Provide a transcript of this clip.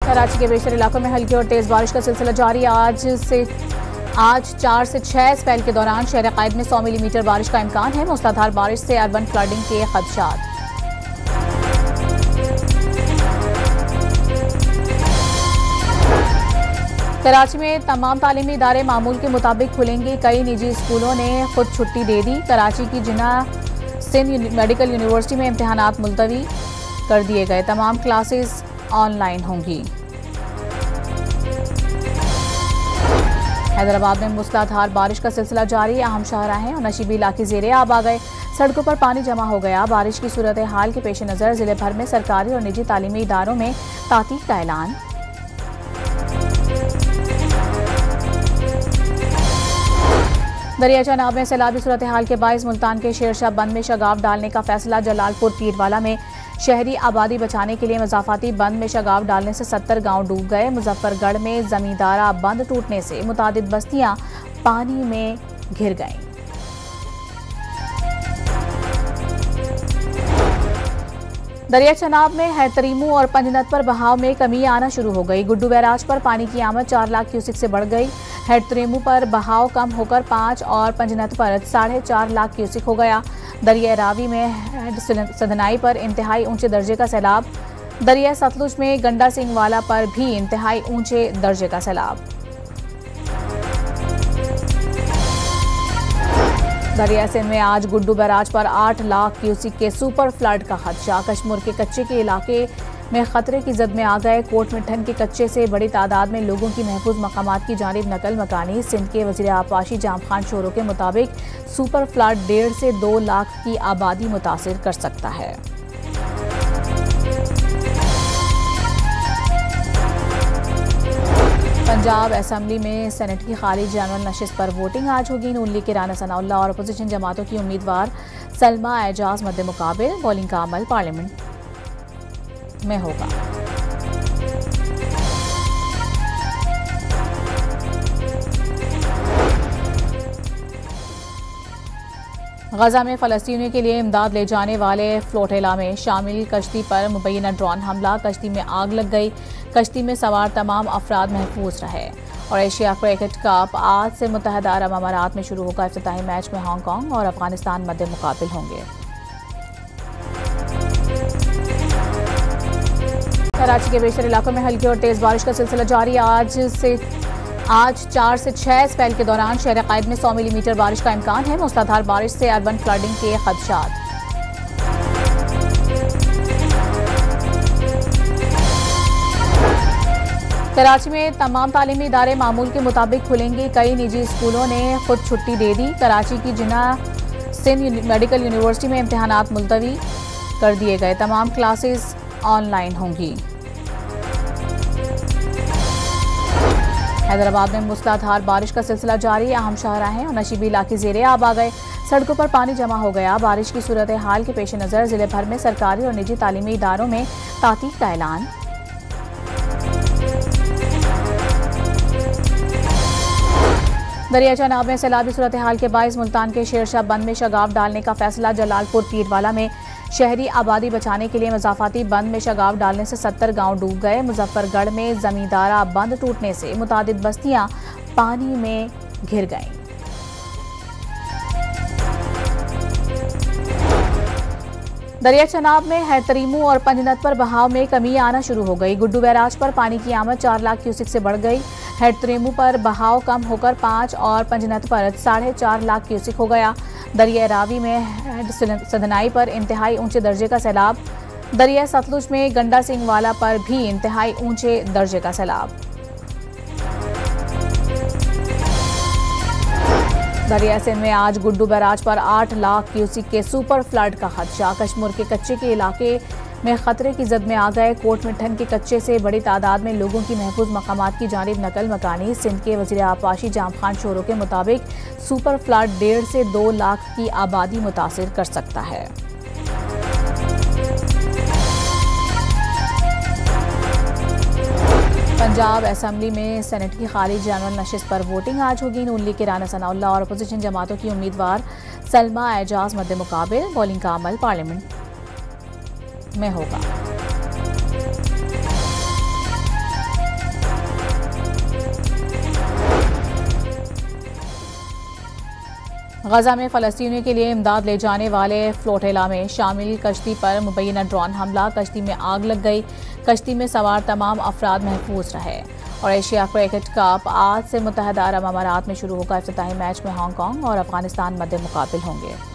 कराची के बेशतर इलाकों में हल्की और तेज बारिश का सिलसिला जारी। आज 4 से 6 स्पेल के दौरान शहर कायद में 100 मिलीमीटर बारिश का इम्कान है। मूसलाधार बारिश से अर्बन फ्लडिंग के खदशात। कराची में तमाम तालीमी इदारे मामूल के मुताबिक खुलेंगे। कई निजी स्कूलों ने खुद छुट्टी दे दी। कराची की जिन्ना सिंध मेडिकल यूनिवर्सिटी में इम्तहानात मुलतवी कर दिए गए। तमाम क्लासेस ऑनलाइन होंगी। हैदराबाद में मूसलाधार बारिश का सिलसिला जारी। अहम शाहराहें और नशीबी इलाके ज़ेरे आब आ गए। सड़कों पर पानी जमा हो गया। बारिश की सूरत हाल के पेश नज़र जिले भर में सरकारी और निजी तालीमी इदारों में तातील का ऐलान। दरियाचा नाब में सैलाबी सूरत हाल के बाइस मुल्तान के शेरशाह बंद में शगाफ डालने का फैसला। जलालपुर पीरवाला में शहरी आबादी बचाने के लिए मजाफाती बंद में शगाफ डालने से 70 गांव डूब गए। मुजफ्फरगढ़ में जमींदारा बंद टूटने से मुतादिद बस्तियां पानी में घिर गईं। दरियाचा नाब में हैतरीमू और पंजनत पर बहाव में कमी आना शुरू हो गई। गुड्डू बैराज पर पानी की आमद 4 लाख क्यूसिक से बढ़ गई। हैतरीमू पर बहाव कम होकर 5 और पंजनत पर 4.5 लाख क्यूसिक हो गया। दरिया रावी में सदनाई पर इंतहाई ऊंचे दर्जे का सैलाब। दरिया सतलुज में गंडा सिंह वाला पर भी इंतहाई ऊंचे दर्जे का सैलाब। दरिया सिंध में आज गुड्डू बैराज पर 8 लाख क्यूसिक के सुपर फ्लड का खदशा। कश्मीर के कच्चे के इलाके में खतरे की जद में आ गए। कोट मिठन के कच्चे से बड़ी तादाद में लोगों की महफूज मकामात की जानिब नकल मकानी। सिंध के वज़ीर आबपाशी जाम खान शोरो के मुताबिक सुपर फ्लड 1.5 से 2 लाख की आबादी मुतासिर कर सकता है। पंजाब असेंबली में सेनेट की खाली जनरल नशिस्त पर वोटिंग आज होगी। नून लीग के राना सनाउल्लाह और अपोजिशन जमातों की उम्मीदवार सलमा एजाज मद्दे मुकाबिल। पोलिंग का अमल पार्लियामेंट में होगा। गजा में फलस्तीनियों के लिए इमदाद ले जाने वाले फ्लोटेला में शामिल कश्ती पर मुबैना ड्रोन हमला। कश्ती में आग लग गई। कश्ती में सवार तमाम अफराद महफूज रहे। और एशिया क्रिकेट कप आज से मुत्तहदा अरब अमारात में शुरू होगा। इफ्तिताही मैच में हांगकांग और अफगानिस्तान मद्दे मुकाबिल होंगे। कराची के बेशतर इलाकों में हल्की और तेज बारिश का सिलसिला जारी। आज 4 से 6 स्पेल के दौरान शहर कायद में 100 मिलीमीटर बारिश का इम्कान है। मूसलाधार बारिश से अर्बन फ्लडिंग के खदशात। कराची में तमाम तालीमी इदारे मामूल के मुताबिक खुलेंगे। कई निजी स्कूलों ने खुद छुट्टी दे दी। कराची की जिन्ना सिंध मेडिकल यूनिवर्सिटी में इम्तहानात मुलतवी कर दिए गए। तमाम क्लासेस ऑनलाइन होंगी। हैदराबाद में मूसलाधार बारिश का सिलसिला जारी। अहम शाहराहें और नशीबी इलाके ज़ेरे आब आ गए। सड़कों पर पानी जमा हो गया। बारिश की सूरत हाल के पेश नज़र जिले भर में सरकारी और निजी तालीमी इदारों में तातील का ऐलान। दरियाचा नाब में सैलाबी सूरत हाल के बाइस मुल्तान के शेरशाह बंद में शगाफ डालने का फैसला। जलालपुर पीरवाला में शहरी आबादी बचाने के लिए मजाफाती बंद में शगाफ डालने से 70 गांव डूब गए। मुजफ्फरगढ़ में जमींदारा बंद टूटने से मुतादिद बस्तियां पानी में घिर गईं। दरियाचा नाब में हैतरीमू और पंजनत पर बहाव में कमी आना शुरू हो गई। गुड्डू बैराज पर पानी की आमद 4 लाख क्यूसिक से बढ़ गई। हैतरीमू पर बहाव कम होकर 5 और पंजनत पर 4.5 लाख क्यूसिक हो गया। दरिया रावी में सदनाई पर इंतहाई ऊंचे दर्जे का सैलाब। दरिया सतलुज में गंडा सिंह वाला पर भी इंतहाई ऊंचे दर्जे का सैलाब। दरिया सिंध में आज गुड्डू बैराज पर 8 लाख क्यूसिक के सुपर फ्लड का खदशा। कश्मीर के कच्चे के इलाके में खतरे की जद में आ गए। कोट मिठन के कच्चे से बड़ी तादाद में लोगों की महफूज मकामात की जानिब नकल मकानी। सिंध के वज़ीर आबपाशी जाम खान शोरो के मुताबिक सुपर फ्लड 1.5 से 2 लाख की आबादी मुतासिर कर सकता है। पंजाब असेंबली में सेनेट की खाली जनरल नशिस्त पर वोटिंग आज होगी। नून लीग के राना सनाउल्लाह और अपोजिशन जमातों की उम्मीदवार सलमा एजाज मद्दे मुकाबिल। पोलिंग का अमल पार्लियामेंट में होगा। गजा में फ़लस्तीनियों के लिए इमदाद ले जाने वाले फ्लोटेला में शामिल कश्ती पर मुबैना ड्रोन हमला, कश्ती में आग लग गई। कश्ती में सवार तमाम अफराद महफूज रहे। और एशिया क्रिकेट कप आज से मुत्तहदा अरब अमारात में शुरू होगा। इफ्तिताही मैच में हांगकांग और अफगानिस्तान मध्य मुकाबिल होंगे।